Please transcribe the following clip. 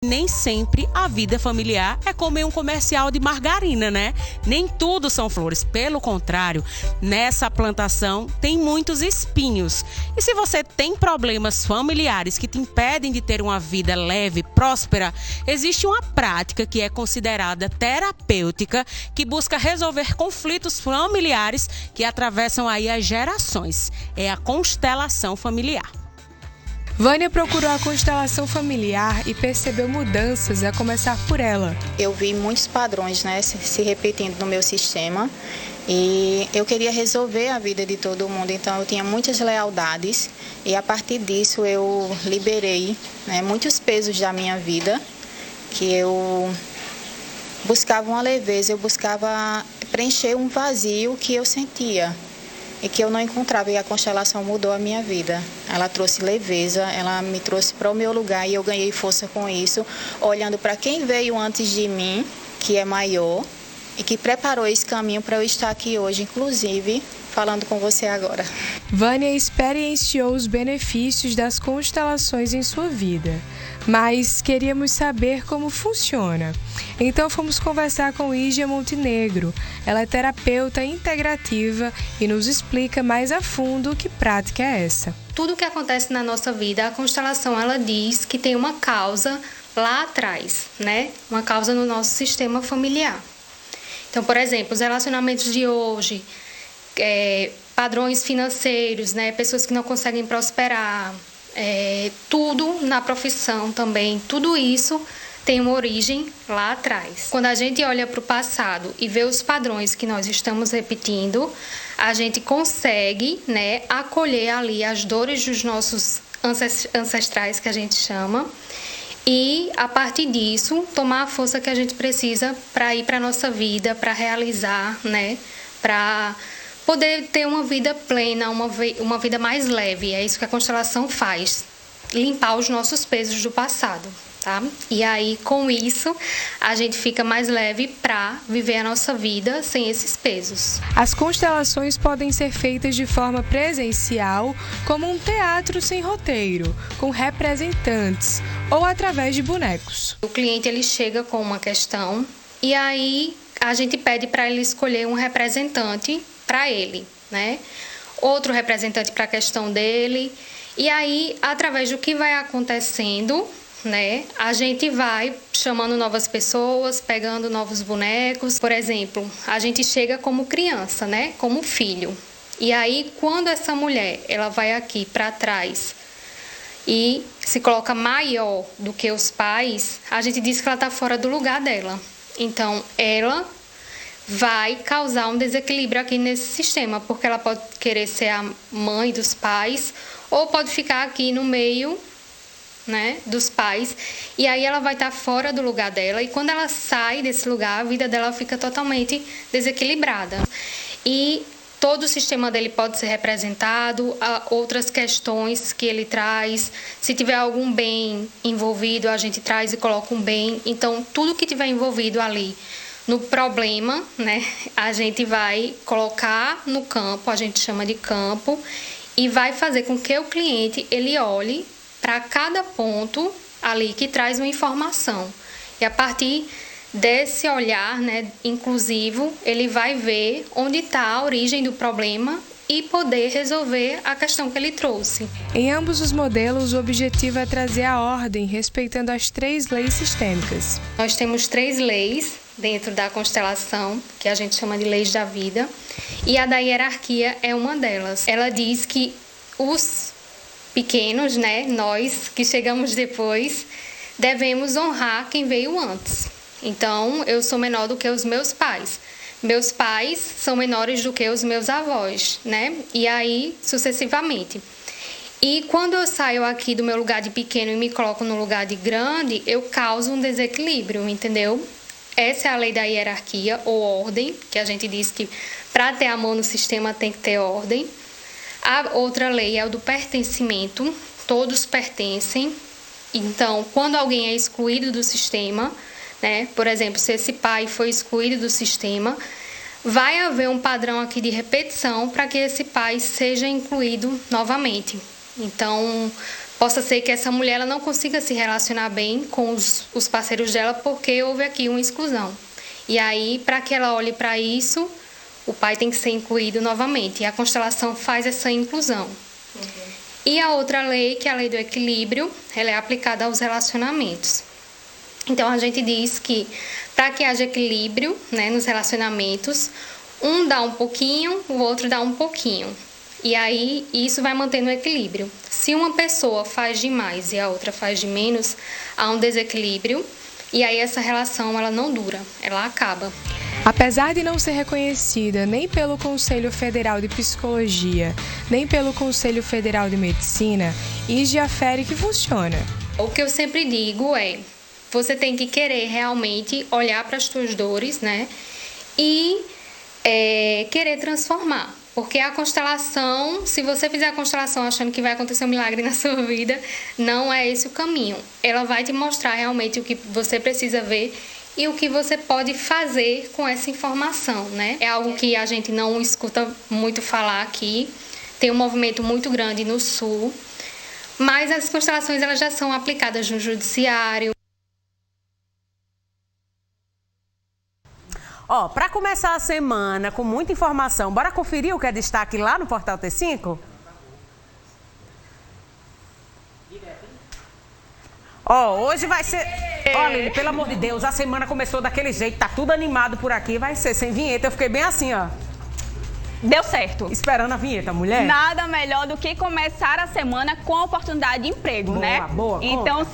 Nem sempre a vida familiar é como em um comercial de margarina, né? Nem tudo são flores. Pelo contrário, nessa plantação tem muitos espinhos. E se você tem problemas familiares que te impedem de ter uma vida leve, próspera, existe uma prática que é considerada terapêutica, que busca resolver conflitos familiares que atravessam aí as gerações. É a constelação familiar. Vânia procurou a constelação familiar e percebeu mudanças, a começar por ela. Eu vi muitos padrões, se repetindo no meu sistema e eu queria resolver a vida de todo mundo, então eu tinha muitas lealdades e a partir disso eu liberei, muitos pesos da minha vida, que eu buscava uma leveza, eu buscava preencher um vazio que eu sentia e que eu não encontrava, e a constelação mudou a minha vida. Ela trouxe leveza, ela me trouxe para o meu lugar e eu ganhei força com isso, olhando para quem veio antes de mim, que é maior, e que preparou esse caminho para eu estar aqui hoje, inclusive falando com você agora. Vânia experienciou os benefícios das constelações em sua vida, mas queríamos saber como funciona. Então fomos conversar com Ígia Montenegro. Ela é terapeuta integrativa e nos explica mais a fundo que prática é essa. Tudo que acontece na nossa vida, a constelação ela diz que tem uma causa lá atrás, Uma causa no nosso sistema familiar. Então, por exemplo, os relacionamentos de hoje, padrões financeiros, pessoas que não conseguem prosperar, tudo na profissão também, tudo isso tem uma origem lá atrás. Quando a gente olha para o passado e vê os padrões que nós estamos repetindo, a gente consegue, acolher ali as dores dos nossos ancestrais, que a gente chama, e a partir disso tomar a força que a gente precisa para ir para a nossa vida, para realizar, para poder ter uma vida plena, uma vida mais leve. É isso que a constelação faz, limpar os nossos pesos do passado, tá? E aí, com isso, a gente fica mais leve para viver a nossa vida sem esses pesos. As constelações podem ser feitas de forma presencial, como um teatro sem roteiro, com representantes, ou através de bonecos. O cliente ele chega com uma questão e aí a gente pede para ele escolher um representante para ele, Outro representante para a questão dele. E aí, através do que vai acontecendo, a gente vai chamando novas pessoas, pegando novos bonecos. Por exemplo, a gente chega como criança, como filho. E aí, quando essa mulher ela vai aqui para trás e se coloca maior do que os pais, a gente diz que ela está fora do lugar dela. Então, ela vai causar um desequilíbrio aqui nesse sistema, porque ela pode querer ser a mãe dos pais ou pode ficar aqui no meio, dos pais, e aí ela vai estar fora do lugar dela, e quando ela sai desse lugar, a vida dela fica totalmente desequilibrada. E todo o sistema dele pode ser representado, outras questões que ele traz. Se tiver algum bem envolvido, a gente traz e coloca um bem. Então, tudo que tiver envolvido ali no problema, a gente vai colocar no campo, a gente chama de campo, e vai fazer com que o cliente ele olhe para cada ponto ali que traz uma informação. E a partir desse olhar, inclusivo, ele vai ver onde está a origem do problema e poder resolver a questão que ele trouxe. Em ambos os modelos, o objetivo é trazer a ordem, respeitando as 3 leis sistêmicas. Nós temos 3 leis dentro da constelação, que a gente chama de leis da vida, e a da hierarquia é uma delas. Ela diz que os pequenos, nós que chegamos depois, devemos honrar quem veio antes. Então, eu sou menor do que os meus pais. Meus pais são menores do que os meus avós, E aí, sucessivamente. E quando eu saio aqui do meu lugar de pequeno e me coloco no lugar de grande, eu causo um desequilíbrio, entendeu? Essa é a lei da hierarquia, ou ordem, que a gente diz que para ter amor no sistema tem que ter ordem. A outra lei é o do pertencimento, todos pertencem. Então, quando alguém é excluído do sistema, por exemplo, se esse pai foi excluído do sistema, vai haver um padrão aqui de repetição para que esse pai seja incluído novamente. Então, Possa ser que essa mulher ela não consiga se relacionar bem com os parceiros dela porque houve aqui uma exclusão. E aí, para que ela olhe para isso, o pai tem que ser incluído novamente. E a constelação faz essa inclusão. E a outra lei, que é a lei do equilíbrio, ela é aplicada aos relacionamentos. Então, a gente diz que para que haja equilíbrio, né, nos relacionamentos, um dá um pouquinho, o outro dá um pouquinho. E aí, isso vai mantendo o equilíbrio. Se uma pessoa faz demais e a outra faz de menos, há um desequilíbrio e aí essa relação ela não dura, ela acaba. Apesar de não ser reconhecida nem pelo Conselho Federal de Psicologia, nem pelo Conselho Federal de Medicina, IGE afere que funciona. O que eu sempre digo é, você tem que querer realmente olhar para as suas dores, né? E querer transformar. Porque a constelação, se você fizer a constelação achando que vai acontecer um milagre na sua vida, não é esse o caminho. Ela vai te mostrar realmente o que você precisa ver e o que você pode fazer com essa informação, né? É algo que a gente não escuta muito falar aqui. Tem um movimento muito grande no Sul, mas as constelações elas já são aplicadas no judiciário. Ó, para começar a semana com muita informação, bora conferir o que é destaque lá no Portal T5? Ó, hoje vai ser... Olha, Lili, pelo amor de Deus, a semana começou daquele jeito, tá tudo animado por aqui, vai ser sem vinheta. Eu fiquei bem assim, ó. Deu certo. Esperando a vinheta, mulher. Nada melhor do que começar a semana com a oportunidade de emprego, Boa, né? boa, então, conta.